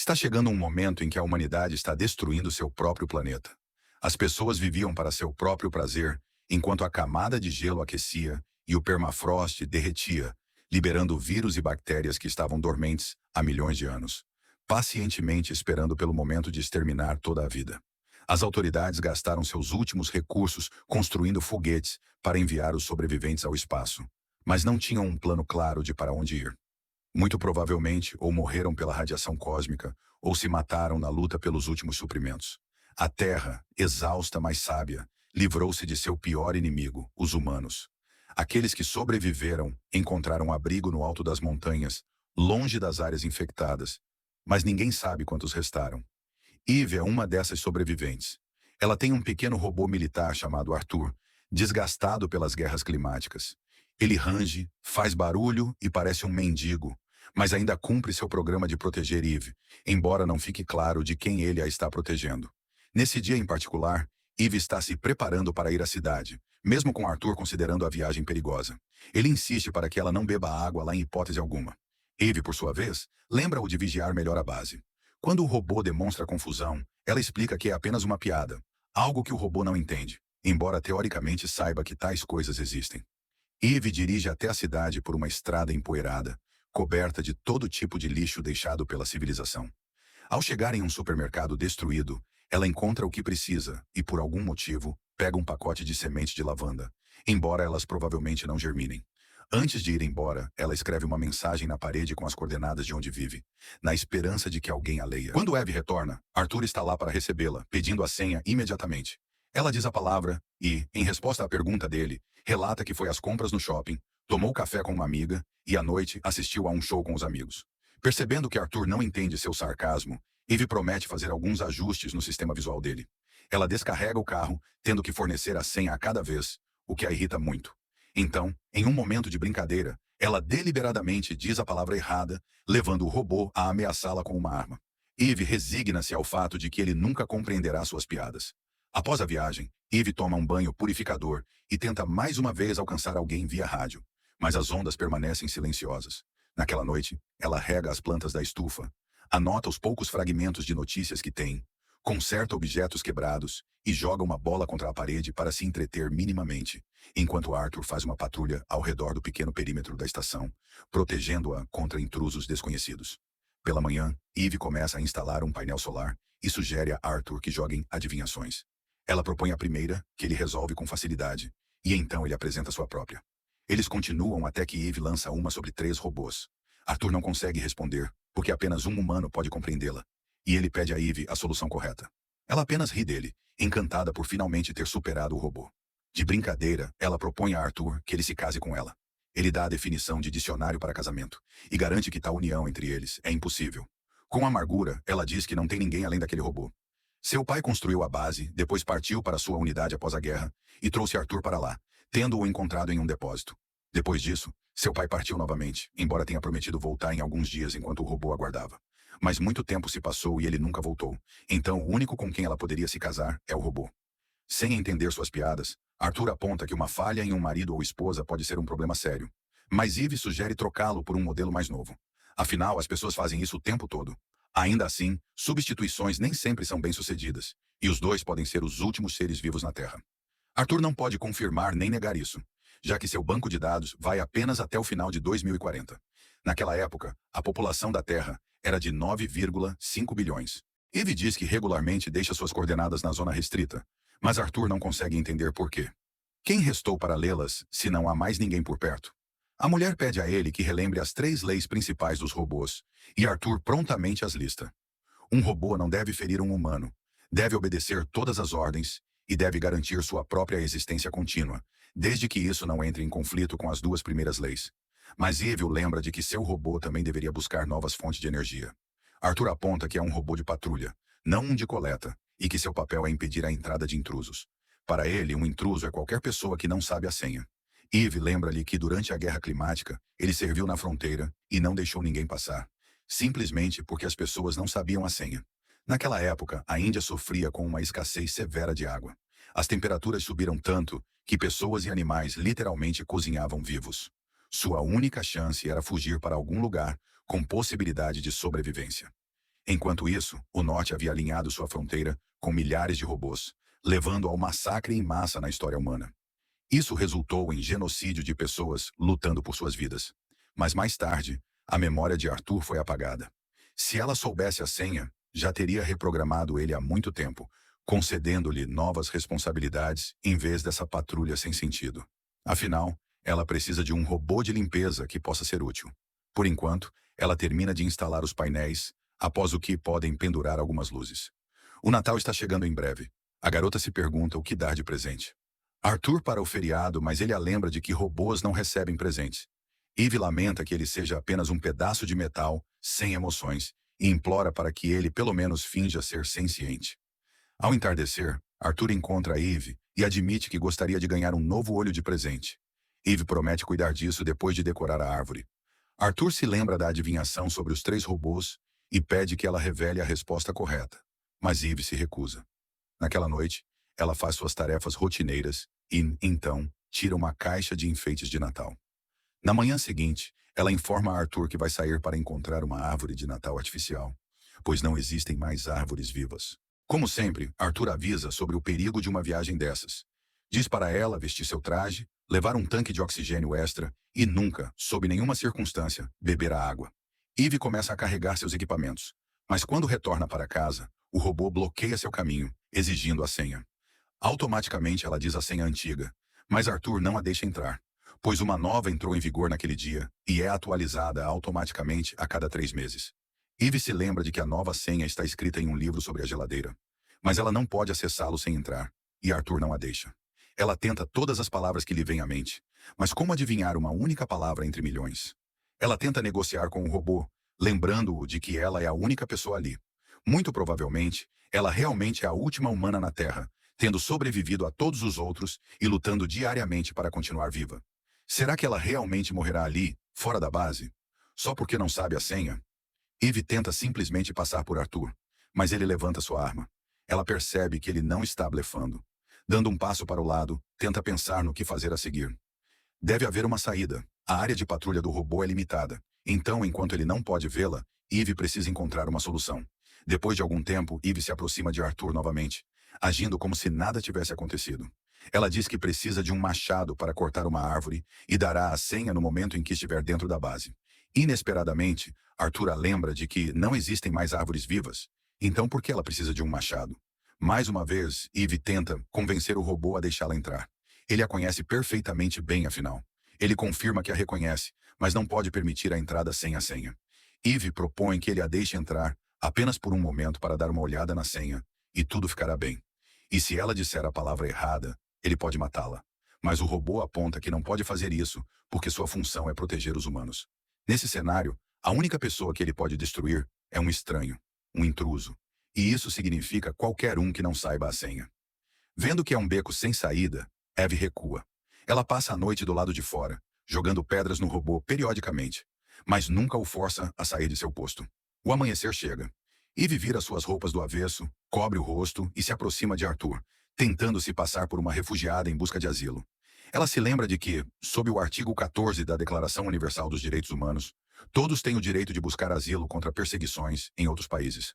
Está chegando um momento em que a humanidade está destruindo seu próprio planeta. As pessoas viviam para seu próprio prazer, enquanto a camada de gelo aquecia e o permafrost derretia, liberando vírus e bactérias que estavam dormentes há milhões de anos, pacientemente esperando pelo momento de exterminar toda a vida. As autoridades gastaram seus últimos recursos construindo foguetes para enviar os sobreviventes ao espaço, mas não tinham um plano claro de para onde ir. Muito provavelmente, ou morreram pela radiação cósmica, ou se mataram na luta pelos últimos suprimentos. A Terra, exausta, mas sábia, livrou-se de seu pior inimigo, os humanos. Aqueles que sobreviveram encontraram abrigo no alto das montanhas, longe das áreas infectadas. Mas ninguém sabe quantos restaram. Eve é uma dessas sobreviventes. Ela tem um pequeno robô militar chamado Arthur, desgastado pelas guerras climáticas. Ele range, faz barulho e parece um mendigo, mas ainda cumpre seu programa de proteger Eve, embora não fique claro de quem ele a está protegendo. Nesse dia em particular, Eve está se preparando para ir à cidade, mesmo com Arthur considerando a viagem perigosa. Ele insiste para que ela não beba água lá em hipótese alguma. Eve, por sua vez, lembra-o de vigiar melhor a base. Quando o robô demonstra confusão, ela explica que é apenas uma piada, algo que o robô não entende, embora teoricamente saiba que tais coisas existem. Eve dirige até a cidade por uma estrada empoeirada, coberta de todo tipo de lixo deixado pela civilização. Ao chegar em um supermercado destruído, ela encontra o que precisa e, por algum motivo, pega um pacote de semente de lavanda, embora elas provavelmente não germinem. Antes de ir embora, ela escreve uma mensagem na parede com as coordenadas de onde vive, na esperança de que alguém a leia. Quando Eve retorna, Arthur está lá para recebê-la, pedindo a senha imediatamente. Ela diz a palavra e, em resposta à pergunta dele, relata que foi às compras no shopping, tomou café com uma amiga e, à noite, assistiu a um show com os amigos. Percebendo que Arthur não entende seu sarcasmo, Eve promete fazer alguns ajustes no sistema visual dele. Ela descarrega o carro, tendo que fornecer a senha a cada vez, o que a irrita muito. Então, em um momento de brincadeira, ela deliberadamente diz a palavra errada, levando o robô a ameaçá-la com uma arma. Eve resigna-se ao fato de que ele nunca compreenderá suas piadas. Após a viagem, Eve toma um banho purificador e tenta mais uma vez alcançar alguém via rádio, mas as ondas permanecem silenciosas. Naquela noite, ela rega as plantas da estufa, anota os poucos fragmentos de notícias que tem, conserta objetos quebrados e joga uma bola contra a parede para se entreter minimamente, enquanto Arthur faz uma patrulha ao redor do pequeno perímetro da estação, protegendo-a contra intrusos desconhecidos. Pela manhã, Eve começa a instalar um painel solar e sugere a Arthur que joguem adivinhações. Ela propõe a primeira, que ele resolve com facilidade, e então ele apresenta sua própria. Eles continuam até que Eve lança uma sobre 3 robôs. Arthur não consegue responder, porque apenas um humano pode compreendê-la, e ele pede a Eve a solução correta. Ela apenas ri dele, encantada por finalmente ter superado o robô. De brincadeira, ela propõe a Arthur que ele se case com ela. Ele dá a definição de dicionário para casamento, e garante que tal união entre eles é impossível. Com amargura, ela diz que não tem ninguém além daquele robô. Seu pai construiu a base, depois partiu para sua unidade após a guerra, e trouxe Arthur para lá, tendo-o encontrado em um depósito. Depois disso, seu pai partiu novamente, embora tenha prometido voltar em alguns dias enquanto o robô aguardava. Mas muito tempo se passou e ele nunca voltou, então o único com quem ela poderia se casar é o robô. Sem entender suas piadas, Arthur aponta que uma falha em um marido ou esposa pode ser um problema sério. Mas Eve sugere trocá-lo por um modelo mais novo. Afinal, as pessoas fazem isso o tempo todo. Ainda assim, substituições nem sempre são bem-sucedidas, e os dois podem ser os últimos seres vivos na Terra. Arthur não pode confirmar nem negar isso, já que seu banco de dados vai apenas até o final de 2040. Naquela época, a população da Terra era de 9,5 bilhões. Eve diz que regularmente deixa suas coordenadas na zona restrita, mas Arthur não consegue entender por quê. Quem restou para lê-las se não há mais ninguém por perto? A mulher pede a ele que relembre as 3 leis principais dos robôs, e Arthur prontamente as lista. Um robô não deve ferir um humano, deve obedecer todas as ordens e deve garantir sua própria existência contínua, desde que isso não entre em conflito com as 2 primeiras leis. Mas Eve o lembra de que seu robô também deveria buscar novas fontes de energia. Arthur aponta que é um robô de patrulha, não um de coleta, e que seu papel é impedir a entrada de intrusos. Para ele, um intruso é qualquer pessoa que não sabe a senha. Eve lembra-lhe que durante a guerra climática, ele serviu na fronteira e não deixou ninguém passar, simplesmente porque as pessoas não sabiam a senha. Naquela época, a Índia sofria com uma escassez severa de água. As temperaturas subiram tanto que pessoas e animais literalmente cozinhavam vivos. Sua única chance era fugir para algum lugar com possibilidade de sobrevivência. Enquanto isso, o Norte havia alinhado sua fronteira com milhares de robôs, levando ao massacre em massa na história humana. Isso resultou em genocídio de pessoas lutando por suas vidas. Mas mais tarde, a memória de Arthur foi apagada. Se ela soubesse a senha, já teria reprogramado ele há muito tempo, concedendo-lhe novas responsabilidades em vez dessa patrulha sem sentido. Afinal, ela precisa de um robô de limpeza que possa ser útil. Por enquanto, ela termina de instalar os painéis, após o que podem pendurar algumas luzes. O Natal está chegando em breve. A garota se pergunta o que dar de presente. Arthur para o feriado, mas ele a lembra de que robôs não recebem presentes. Eve lamenta que ele seja apenas um pedaço de metal, sem emoções, e implora para que ele pelo menos finja ser senciente. Ao entardecer, Arthur encontra Eve e admite que gostaria de ganhar um novo olho de presente. Eve promete cuidar disso depois de decorar a árvore. Arthur se lembra da adivinhação sobre os 3 robôs e pede que ela revele a resposta correta, mas Eve se recusa. Naquela noite, ela faz suas tarefas rotineiras e, então, tira uma caixa de enfeites de Natal. Na manhã seguinte, ela informa a Arthur que vai sair para encontrar uma árvore de Natal artificial, pois não existem mais árvores vivas. Como sempre, Arthur avisa sobre o perigo de uma viagem dessas. Diz para ela vestir seu traje, levar um tanque de oxigênio extra e nunca, sob nenhuma circunstância, beber a água. Eve começa a carregar seus equipamentos, mas quando retorna para casa, o robô bloqueia seu caminho, exigindo a senha. Automaticamente ela diz a senha antiga, mas Arthur não a deixa entrar, pois uma nova entrou em vigor naquele dia e é atualizada automaticamente a cada 3 meses. Eve se lembra de que a nova senha está escrita em um livro sobre a geladeira, mas ela não pode acessá-lo sem entrar, e Arthur não a deixa. Ela tenta todas as palavras que lhe vêm à mente, mas como adivinhar uma única palavra entre milhões? Ela tenta negociar com o robô, lembrando-o de que ela é a única pessoa ali. Muito provavelmente, ela realmente é a última humana na Terra, tendo sobrevivido a todos os outros e lutando diariamente para continuar viva. Será que ela realmente morrerá ali, fora da base? Só porque não sabe a senha? Eve tenta simplesmente passar por Arthur, mas ele levanta sua arma. Ela percebe que ele não está blefando. Dando um passo para o lado, tenta pensar no que fazer a seguir. Deve haver uma saída. A área de patrulha do robô é limitada. Então, enquanto ele não pode vê-la, Eve precisa encontrar uma solução. Depois de algum tempo, Eve se aproxima de Arthur novamente, agindo como se nada tivesse acontecido. Ela diz que precisa de um machado para cortar uma árvore e dará a senha no momento em que estiver dentro da base. Inesperadamente, Arthur a lembra de que não existem mais árvores vivas. Então por que ela precisa de um machado? Mais uma vez, Eve tenta convencer o robô a deixá-la entrar. Ele a conhece perfeitamente bem, afinal. Ele confirma que a reconhece, mas não pode permitir a entrada sem a senha. Eve propõe que ele a deixe entrar, apenas por um momento para dar uma olhada na senha, e tudo ficará bem. E se ela disser a palavra errada, ele pode matá-la. Mas o robô aponta que não pode fazer isso, porque sua função é proteger os humanos. Nesse cenário, a única pessoa que ele pode destruir é um estranho, um intruso. E isso significa qualquer um que não saiba a senha. Vendo que é um beco sem saída, Eve recua. Ela passa a noite do lado de fora, jogando pedras no robô periodicamente, mas nunca o força a sair de seu posto. O amanhecer chega. Eve vira suas roupas do avesso, cobre o rosto e se aproxima de Arthur, tentando se passar por uma refugiada em busca de asilo. Ela se lembra de que, sob o artigo 14 da Declaração Universal dos Direitos Humanos, todos têm o direito de buscar asilo contra perseguições em outros países.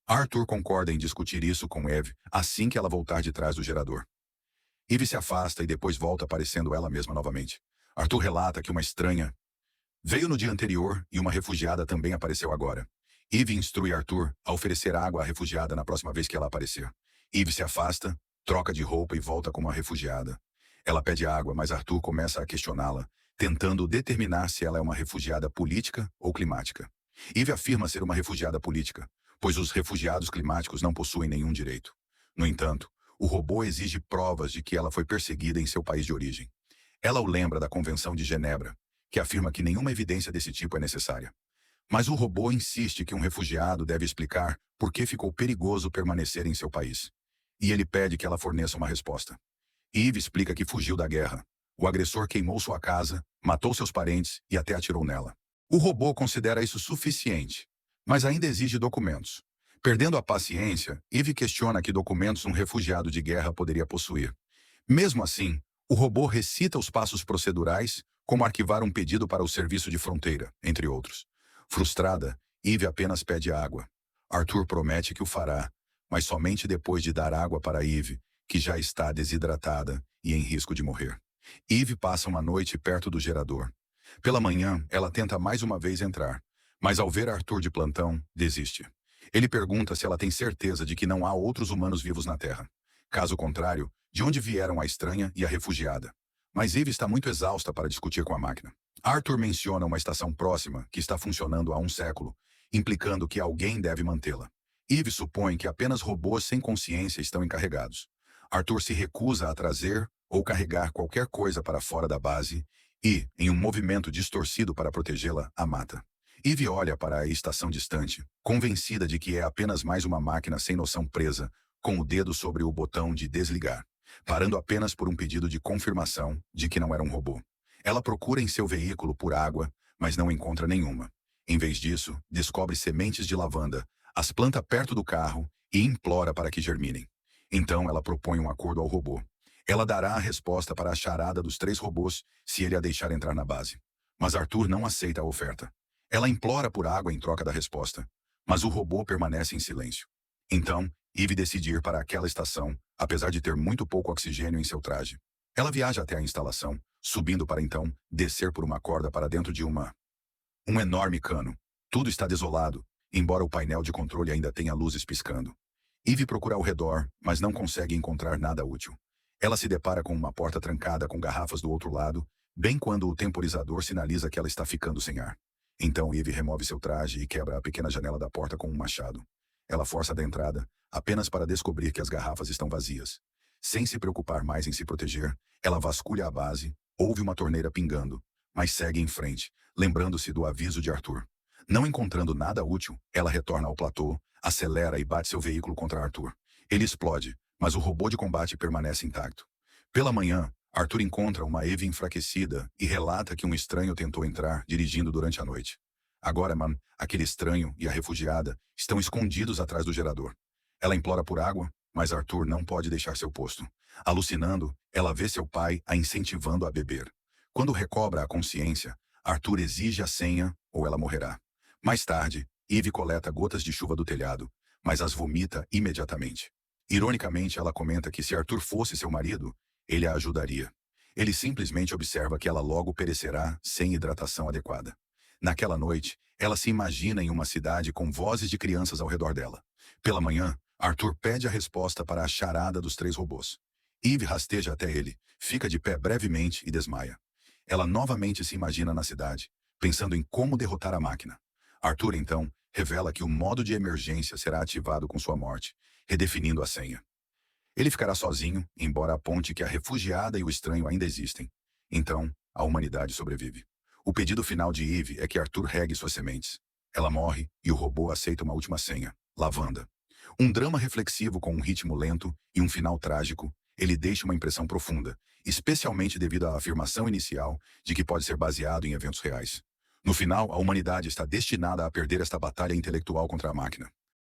Arthur concorda em discutir isso com Eve assim que ela voltar de trás do gerador. Eve se afasta e depois volta aparecendo ela mesma novamente. Arthur relata que uma estranha veio no dia anterior e uma refugiada também apareceu agora. Eve instrui Arthur a oferecer água à refugiada na próxima vez que ela aparecer. Eve se afasta, troca de roupa e volta como a refugiada. Ela pede água, mas Arthur começa a questioná-la, tentando determinar se ela é uma refugiada política ou climática. Eve afirma ser uma refugiada política, pois os refugiados climáticos não possuem nenhum direito. No entanto, o robô exige provas de que ela foi perseguida em seu país de origem. Ela o lembra da Convenção de Genebra, que afirma que nenhuma evidência desse tipo é necessária. Mas o robô insiste que um refugiado deve explicar por que ficou perigoso permanecer em seu país. E ele pede que ela forneça uma resposta. Eve explica que fugiu da guerra. O agressor queimou sua casa, matou seus parentes e até atirou nela. O robô considera isso suficiente, mas ainda exige documentos. Perdendo a paciência, Eve questiona que documentos um refugiado de guerra poderia possuir. Mesmo assim, o robô recita os passos procedurais, como arquivar um pedido para o serviço de fronteira, entre outros. Frustrada, Eve apenas pede água. Arthur promete que o fará, mas somente depois de dar água para Eve, que já está desidratada e em risco de morrer. Eve passa uma noite perto do gerador. Pela manhã, ela tenta mais uma vez entrar, mas ao ver Arthur de plantão, desiste. Ele pergunta se ela tem certeza de que não há outros humanos vivos na Terra. Caso contrário, de onde vieram a estranha e a refugiada. Mas Eve está muito exausta para discutir com a máquina. Arthur menciona uma estação próxima que está funcionando há um século, implicando que alguém deve mantê-la. Eve supõe que apenas robôs sem consciência estão encarregados. Arthur se recusa a trazer ou carregar qualquer coisa para fora da base e, em um movimento distorcido para protegê-la, a mata. Eve olha para a estação distante, convencida de que é apenas mais uma máquina sem noção presa, com o dedo sobre o botão de desligar, parando apenas por um pedido de confirmação de que não era um robô. Ela procura em seu veículo por água, mas não encontra nenhuma. Em vez disso, descobre sementes de lavanda, as planta perto do carro e implora para que germinem. Então ela propõe um acordo ao robô. Ela dará a resposta para a charada dos 3 robôs se ele a deixar entrar na base. Mas Arthur não aceita a oferta. Ela implora por água em troca da resposta, mas o robô permanece em silêncio. Então, Eve decide ir para aquela estação, apesar de ter muito pouco oxigênio em seu traje. Ela viaja até a instalação, subindo para então descer por uma corda para dentro de um enorme cano. Tudo está desolado, embora o painel de controle ainda tenha luzes piscando. Eve procura ao redor, mas não consegue encontrar nada útil. Ela se depara com uma porta trancada com garrafas do outro lado, bem quando o temporizador sinaliza que ela está ficando sem ar. Então Eve remove seu traje e quebra a pequena janela da porta com um machado. Ela força a entrada, apenas para descobrir que as garrafas estão vazias. Sem se preocupar mais em se proteger, ela vasculha a base, ouve uma torneira pingando, mas segue em frente, lembrando-se do aviso de Arthur. Não encontrando nada útil, ela retorna ao platô, acelera e bate seu veículo contra Arthur. Ele explode, mas o robô de combate permanece intacto. Pela manhã, Arthur encontra uma Eve enfraquecida e relata que um estranho tentou entrar dirigindo durante a noite. Agora, aquele estranho e a refugiada estão escondidos atrás do gerador. Ela implora por água, mas Arthur não pode deixar seu posto. Alucinando, ela vê seu pai a incentivando a beber. Quando recobra a consciência, Arthur exige a senha ou ela morrerá. Mais tarde, Eve coleta gotas de chuva do telhado, mas as vomita imediatamente. Ironicamente, ela comenta que se Arthur fosse seu marido, ele a ajudaria. Ele simplesmente observa que ela logo perecerá sem hidratação adequada. Naquela noite, ela se imagina em uma cidade com vozes de crianças ao redor dela. Pela manhã, Arthur pede a resposta para a charada dos 3 robôs. Eve rasteja até ele, fica de pé brevemente e desmaia. Ela novamente se imagina na cidade, pensando em como derrotar a máquina. Arthur, então, revela que o modo de emergência será ativado com sua morte, redefinindo a senha. Ele ficará sozinho, embora aponte que a refugiada e o estranho ainda existem. Então, a humanidade sobrevive. O pedido final de Eve é que Arthur regue suas sementes. Ela morre e o robô aceita uma última senha, lavanda. Um drama reflexivo com um ritmo lento e um final trágico, ele deixa uma impressão profunda, especialmente devido à afirmação inicial de que pode ser baseado em eventos reais. No final, a humanidade está destinada a perder esta batalha intelectual contra a máquina.